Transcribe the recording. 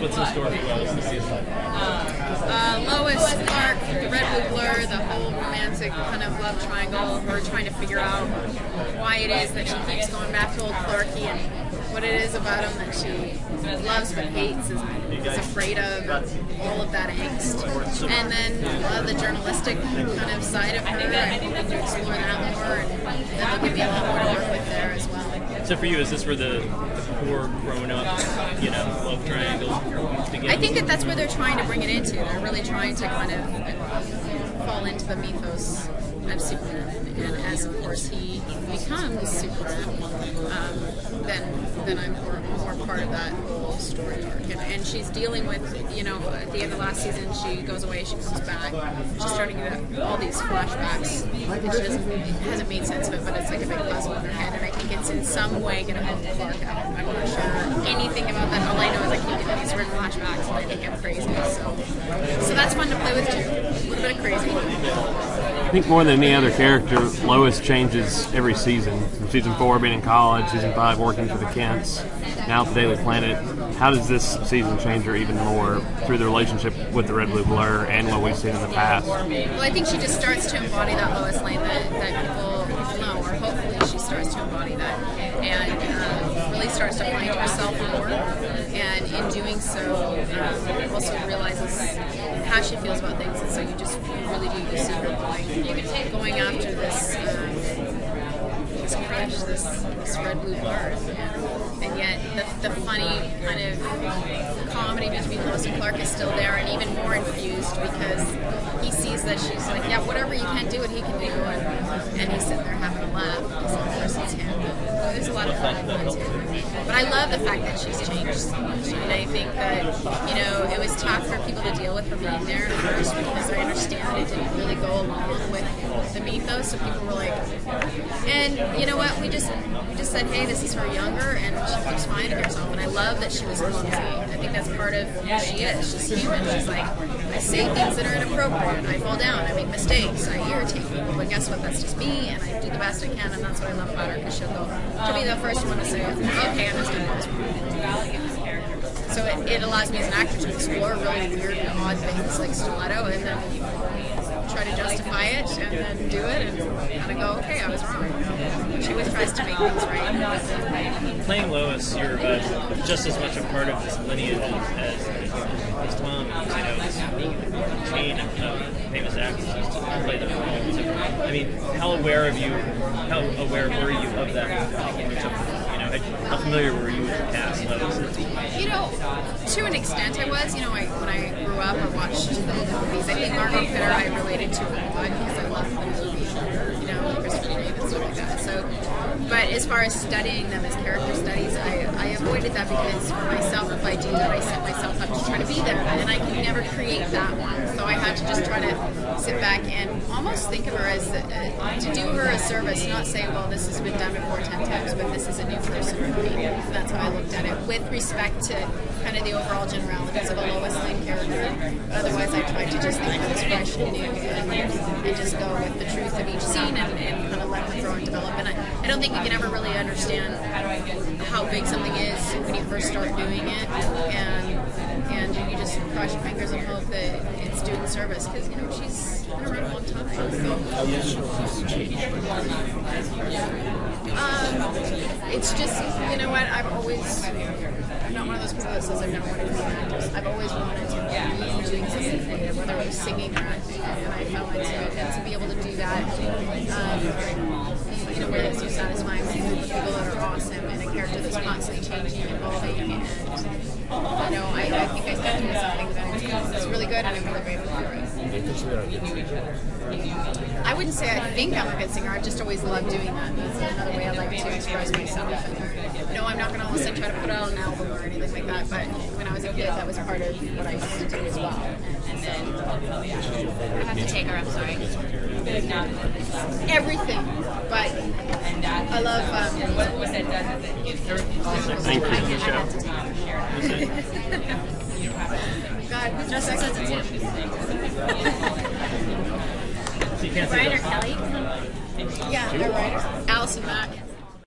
what's in store for Lois this season? Lois, Clark, the red blue blur, the whole romantic kind of love triangle. We're trying to figure out why it is that she keeps going back to old Clarky and what it is about him that she loves but hates, is afraid of, all of that angst. And then the journalistic kind of side of her, I'm hoping to explore that more, and that'll give me a lot more to work with there as well. So for you, is this where the core grown up, love triangle begins? I think that's where they're trying to bring it into. They're really trying to kind of fall into the mythos of Superman, and as of course he becomes Superman, then I'm more part of that whole story arc. And she's dealing with, at the end of last season, she goes away, she comes back, she's starting to get all these flashbacks, and it hasn't made sense of it, but it's like a big puzzle in her head, and I think it's in some way going to help Clark out. I'm not sure anything about that. All I know is I keep getting these weird flashbacks, and I think I'm crazy. So that's fun to play with too. A little bit of crazy. I think more than any other character, Lois changes every season. From season 4 being in college, season 5 working for the Kents, now at the Daily Planet. How does this season change her even more through the relationship with the Red Blue Blur and what we've seen in the past? Well, I think she just starts to embody that Lois Lane that people know, or hopefully she starts to embody that, and really starts to find herself more. And in doing so, also realizes how she feels about things, and so you really do see her going after this crush, this red blue blur, and yet the funny kind of comedy between Lois and Clark is still there, and even more infused because he sees that she's like, yeah, whatever you can't do, it he can do, and he's sitting there having a laugh because of course it's him. There's a lot of fun in that too. But I love the fact that she's changed so much, and I think that it was tough for people to deal with her being there at first because I understand it didn't really go along with the mythos, so people were like, and you know what, we just said, hey, this is her younger, and she keeps finding herself, and I love that she was clumsy. I think that's part of who she is. She's human. She's like, I say things that are inappropriate, I fall down, I make mistakes, I irritate people, but guess what, that's just me, and I do the best I can, and that's what I love about her, because she'll be the first one to say, okay, I understand what's wrong. So it allows me as an actor to explore really weird and odd things like stiletto, and then try to justify it, and then do it, and kind of go, okay, I was wrong. She always tries to make things right. Playing Lois, you're just as much a part of this lineage as Tom is, this chain of famous actors used to play the role. So, I mean, how aware were you of that? How familiar were you with the cast? To an extent I was. When I grew up, I watched the movies. I think Margot Kidder I related to a lot because I loved the movie, Christopher Reeve and stuff like that. So, but as far as studying them as character studies, I avoided that because for myself, if I do that, I set myself up to try to be there, and I can never create that one. So I had to just try to sit back and almost think of her as to do her a service, not say, well, this has been done before 10 times, but this is a new person for me. And that's how I looked at it, with respect to kind of the overall generalities of a Lois Lane character. But otherwise, I tried to just think of this fresh and new, and just go with the truth of each scene and kind of let her grow and develop. And I don't think you can ever really understand how big something is when you first start doing it, and you just cross your fingers and hope that it's doing service, because she's been around a long time. It's just, I'm not one of those people that says I've never wanted to be an actress. I've always wanted to be doing something creative, whether it was singing or acting, and I fell into it, and to be able to do that in a way that's so satisfying with people that are awesome, and a character that's constantly changing and evolving, and I think I stepped into something that's really good, and I'm really grateful for it. I wouldn't say I think I'm a good singer. I've just always loved doing that. That's another way I like to express myself. And I'm not going to all of a sudden try to put out an album or anything like that, but when I was a kid, that was part of what I used to do as well. And then I have to take her, I'm sorry. Everything, but I love Thank you. God, who's just sensitive? So you can't say Brian or Kelly? Yeah, they're writers. Allison Mack.